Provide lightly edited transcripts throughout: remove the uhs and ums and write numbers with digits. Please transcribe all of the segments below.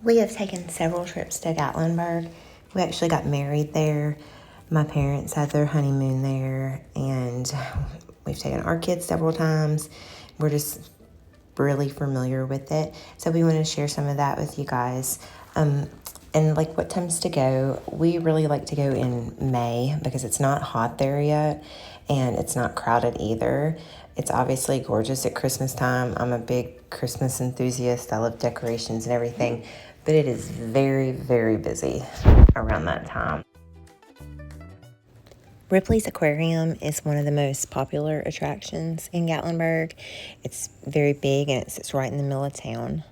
We have taken several trips to Gatlinburg. We actually got married there. My parents had their honeymoon there, and we've taken our kids several times. We're just really familiar with it. So we want to share some of that with you guys. And like what times to go, we really like to go in May because it's not hot there yet and it's not crowded either. It's obviously gorgeous at Christmas time. I'm a big Christmas enthusiast. I love decorations and everything, but it is very, very busy around that time. Ripley's Aquarium is one of the most popular attractions in Gatlinburg. It's very big and it sits right in the middle of town.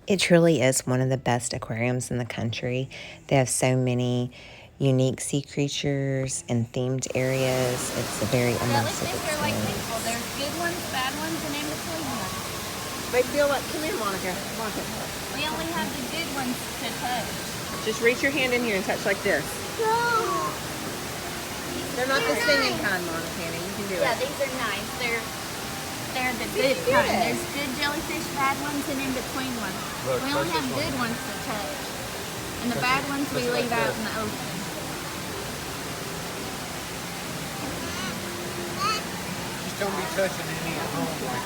It truly is one of the best aquariums in the country. They have so many unique sea creatures and themed areas. It's a very immersive experience. There's good ones, bad ones, and in between ones. They feel like, come here, Monica. We only have the good ones to touch. Just reach your hand in here and touch like this. No. They're not the singing kind, Monica. You can do it. Yeah, these are nice. They're the good kind. There's good jellyfish, bad ones, and in between ones. Look, we only have good ones to touch. And the bad ones we leave out in the open. Just don't be touching any at home like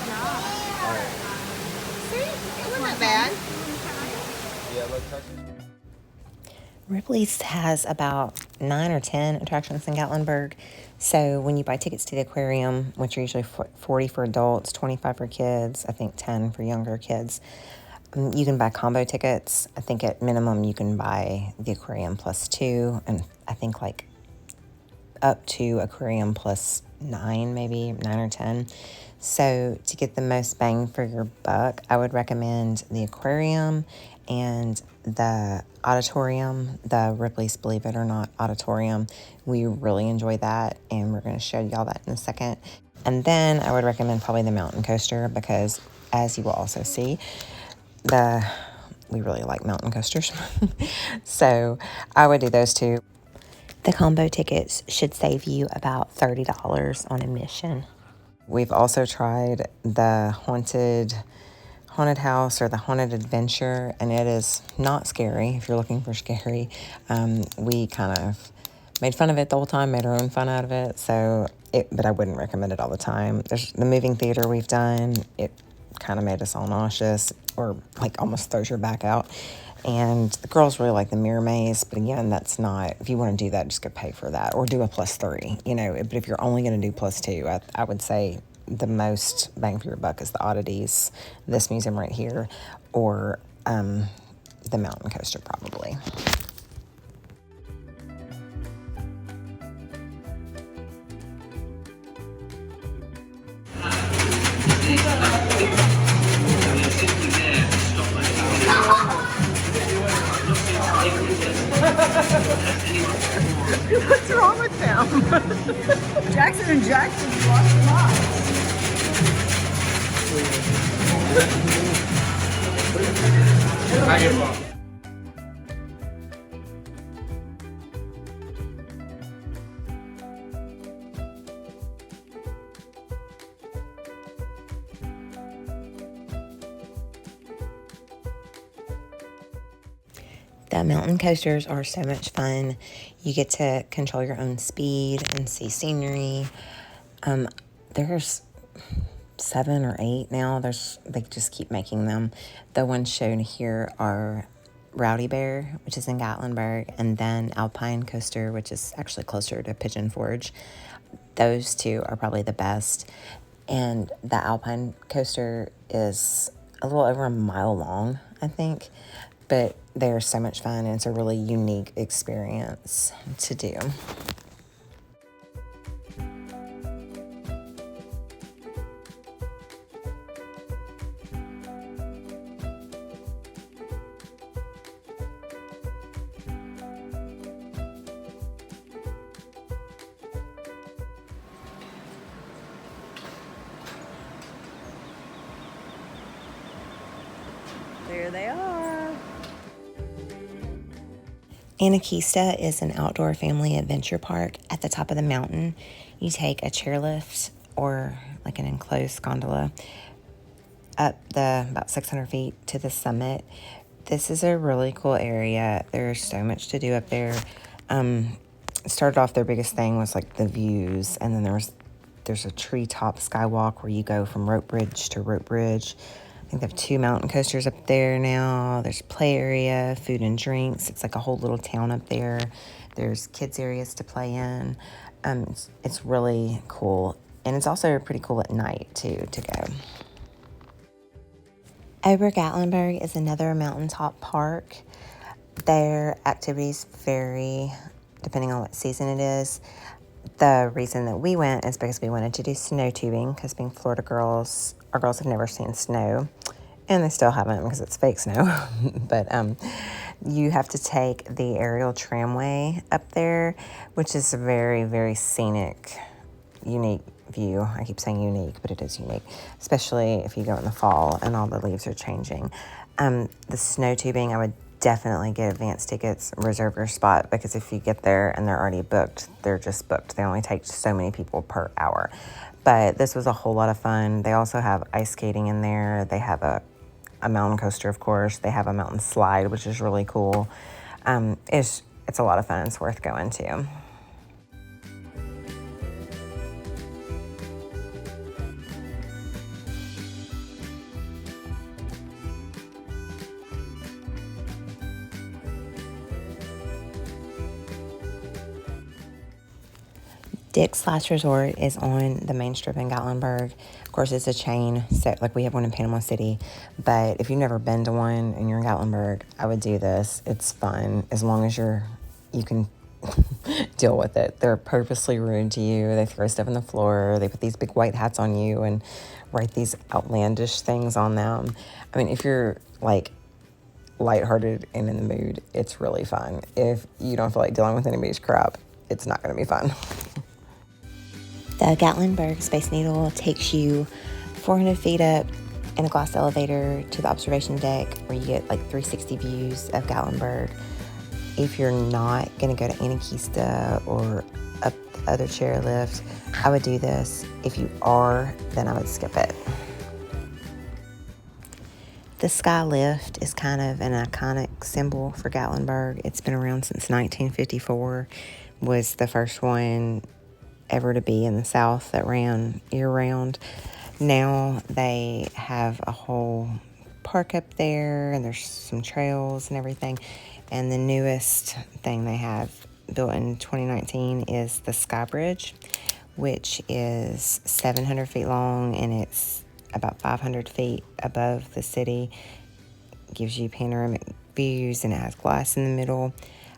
that. Alright. See? It wasn't bad. Yeah, look, touch it. Ripley's has about 9 or 10 attractions in Gatlinburg. So when you buy tickets to the aquarium, which are usually $40 for adults, $25 for kids, I think 10 for younger kids, you can buy combo tickets. I think at minimum you can buy the aquarium plus 2, and I think like up to aquarium plus 9, maybe 9 or 10. So to get the most bang for your buck, I would recommend the aquarium and the Odditorium, the Ripley's Believe It or Not Odditorium. We really enjoy that, and we're going to show y'all that in a second. And then I would recommend probably the mountain coaster because, as you will also see, we really like mountain coasters. So I would do those two. The combo tickets should save you about $30 on admission. We've also tried the haunted house or the haunted adventure, and it is not scary if you're looking for scary. We kind of made fun of it the whole time, made our own fun out of it. But I wouldn't recommend it all the time. There's the moving theater we've done. It kind of made us all nauseous, or like almost throws your back out. And the girls really like the mirror maze, but again, that's not, if you want to do that, just go pay for that or do a +3, but if you're only going to do +2, I would say the most bang for your buck is the oddities, this museum right here, or the mountain coaster probably. What's wrong with them? Jackson and Jackson lost their minds. I give up. The mountain coasters are so much fun. You get to control your own speed and see scenery. There's 7 or 8 now. They just keep making them. The ones shown here are Rowdy Bear, which is in Gatlinburg, and then Alpine Coaster, which is actually closer to Pigeon Forge. Those two are probably the best. And the Alpine Coaster is a little over a mile long, I think. But they're so much fun, and it's a really unique experience to do. There they are. Anakeesta is an outdoor family adventure park at the top of the mountain. You take a chairlift or like an enclosed gondola up the about 600 feet to the summit. This is a really cool area. There's so much to do up there. Started off, their biggest thing was like the views, and then there's a treetop skywalk where you go from rope bridge to rope bridge. I think they have 2 mountain coasters up there now. There's play area, food and drinks. It's like a whole little town up there. There's kids areas to play in. It's really cool, and it's also pretty cool at night too to go. Ober Gatlinburg is another mountaintop park. Their activities vary depending on what season it is. The reason that we went is because we wanted to do snow tubing, because being Florida girls, our girls have never seen snow, and they still haven't because it's fake snow. But you have to take the aerial tramway up there, which is a very, very scenic, unique view. I keep saying unique, but it is unique, especially if you go in the fall and all the leaves are changing. The snow tubing, I would definitely get advance tickets, reserve your spot, because if you get there and they're already booked, they're just booked. They only take so many people per hour. But this was a whole lot of fun. They also have ice skating in there. They have a mountain coaster, of course. They have a mountain slide, which is really cool. It's a lot of fun. It's worth going to. Dick's Last Resort is on the main strip in Gatlinburg. Of course, it's a chain, so like we have one in Panama City. But if you've never been to one and you're in Gatlinburg, I would do this. It's fun as long as you can deal with it. They're purposely rude to you. They throw stuff on the floor. They put these big white hats on you and write these outlandish things on them. I mean, if you're like lighthearted and in the mood, it's really fun. If you don't feel like dealing with anybody's crap, it's not going to be fun. The Gatlinburg Space Needle takes you 400 feet up in a glass elevator to the observation deck, where you get like 360 views of Gatlinburg. If you're not going to go to Anakeesta or up the other chairlift, I would do this. If you are, then I would skip it. The Sky Lift is kind of an iconic symbol for Gatlinburg. It's been around since 1954. Was the first one ever to be in the South that ran year-round. Now they have a whole park up there, and there's some trails and everything. And the newest thing they have built in 2019 is the Sky Bridge, which is 700 feet long, and it's about 500 feet above the city. It gives you panoramic views, and it has glass in the middle.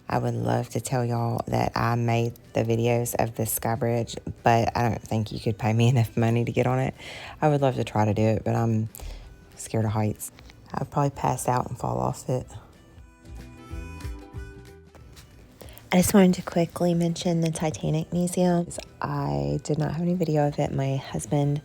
I would love to tell y'all that I made the videos of this Sky Bridge, but I don't think you could pay me enough money to get on it. I would love to try to do it, but I'm scared of heights. I'd probably pass out and fall off it. I just wanted to quickly mention the Titanic Museum. I did not have any video of it. My husband,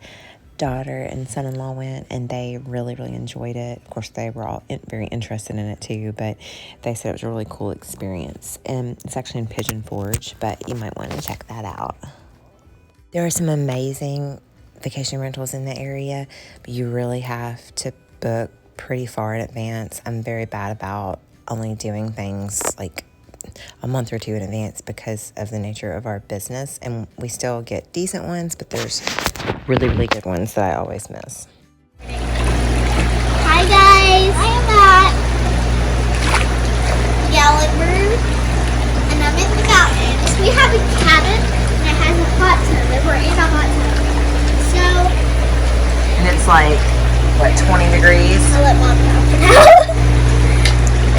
daughter, and son-in-law went, and they really, really enjoyed it. Of course, they were all very interested in it too, but they said it was a really cool experience. And it's actually in Pigeon Forge, but you might want to check that out. There are some amazing vacation rentals in the area, but you really have to book pretty far in advance. I'm very bad about only doing things like a month or two in advance because of the nature of our business, and we still get decent ones, but there's really, really good ones that I always miss. Hi guys, I am at Gatlinburg, and I'm in the mountains. We have a cabin, and it has a hot tub, and we're in a hot tub. So, And it's like, what, 20 degrees? I'll let Mom know for now.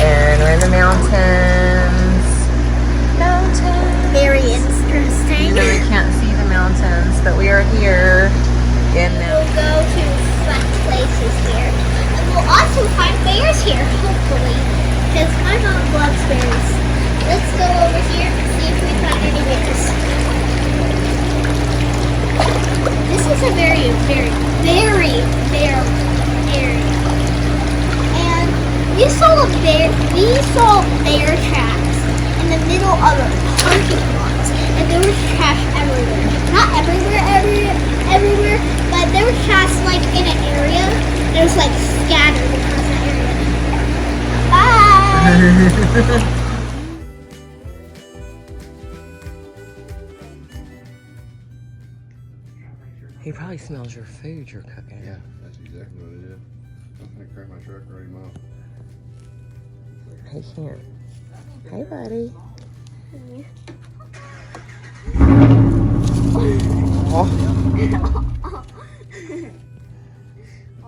And we're in the mountains. Very interesting. You really can't see the mountains, but we are here in We'll go to fun places here. And we'll also find bears here, hopefully. Because my mom loves bears. Let's go over here and see if we find any bears. This is a very, very, very bare area. And we saw bear tracks in the middle of a parking lot, and there was trash everywhere. Not everywhere, but there was trash like in an area. It was like scattered across the area. He probably smells your food you're cooking. Yeah, that's exactly what it is. I'm gonna crack my truck right now. He can't. Hey, buddy.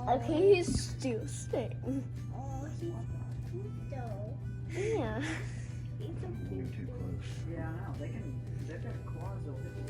Okay, he's still staying. Oh, he's though. Yeah. You're too close. Yeah, I know. They've got claws over the